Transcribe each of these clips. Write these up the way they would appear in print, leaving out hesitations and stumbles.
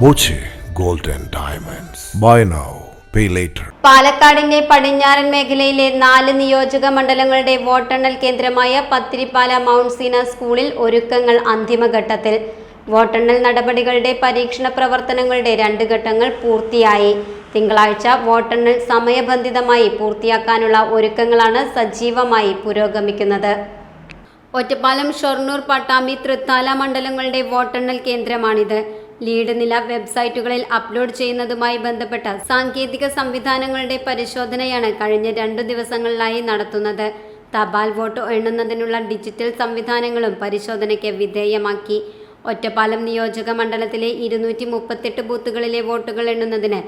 Boche gold and diamonds. Buy now pay later. പാലക്കാടിന്റെ പടിഞ്ഞാറൻ മേഖലയിലെ 4 നിയോജക മണ്ഡലങ്ങളുടെ വോട്ടെണ്ണൽ കേന്ദ്രമായ പത്തിരിപ്പാല മൗണ്ട് സീന സ്കൂളിൽ ഒരുക്കങ്ങൾ അന്തിമഘട്ടത്തിൽ. വോട്ടെണ്ണൽ നടപടികളുടെ പരീക്ഷണ പ്രവർത്തനങ്ങളുടെ 2 ഘട്ടങ്ങൾ പൂർത്തിയായി. തിങ്കളാഴ്ച വോട്ടെണ്ണൽ സമയബന്ധിതമായി പൂർത്തിയാക്കാനുള്ള ഒരുക്കങ്ങളാണ് സജീവമായി പുരോഗമിക്കുന്നത്. ഒറ്റപ്പാലം, ഷൊർണൂർ, പട്ടാമ്പി, തൃത്താല മണ്ഡലങ്ങളുടെ വോട്ടെണ്ണൽ കേന്ദ്രമാണിത്. ലീഡ് നില വെബ്സൈറ്റുകളിൽ അപ്ലോഡ് ചെയ്യുന്നതുമായി ബന്ധപ്പെട്ട സാങ്കേതിക സംവിധാനങ്ങളുടെ പരിശോധനയാണ് കഴിഞ്ഞ 2 ദിവസങ്ങളിലായി നടത്തുന്നത്. തപാൽ വോട്ട് എണ്ണുന്നതിനുള്ള ഡിജിറ്റൽ സംവിധാനങ്ങളും പരിശോധനയ്ക്ക് വിധേയമാക്കി. ഒറ്റപ്പാലം നിയോജക മണ്ഡലത്തിലെ 238 ബൂത്തുകളിലെ വോട്ടുകൾ എണ്ണുന്നതിന്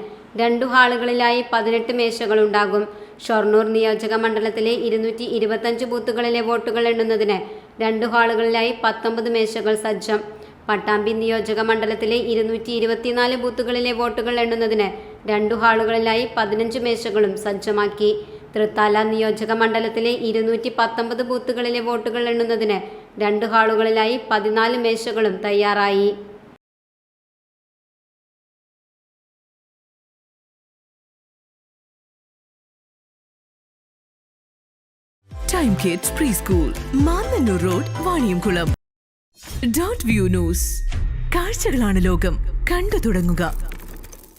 2 ഹാളുകളിലായി 18 മേശകളുണ്ടാകും. ഷൊർണൂർ നിയോജക മണ്ഡലത്തിലെ 225 ബൂത്തുകളിലെ വോട്ടുകൾ എണ്ണുന്നതിന് 2 ഹാളുകളിലായി 19 മേശകൾ സജ്ജം. പട്ടാമ്പി നിയോജക മണ്ഡലത്തിലെ 224 ബൂത്തുകളിലെ വോട്ടുകൾ എണ്ണുന്നതിന് 2 ഹാളുകളിലായി 15 മേശകളും സജ്ജമാക്കി. തൃത്താല നിയോജക മണ്ഡലത്തിലെ 219 ബൂത്തുകളിലെ വോട്ടുകൾ എണ്ണുന്നതിന് 2 ഹാളുകളിലായി 14 മേശകളും തയ്യാറായി. Time kids pre school, Mannannur road, Vaniyamkulam. Dot view news. കാഴ്ചകളാണ് ലോകം, കണ്ടു തുടങ്ങുക.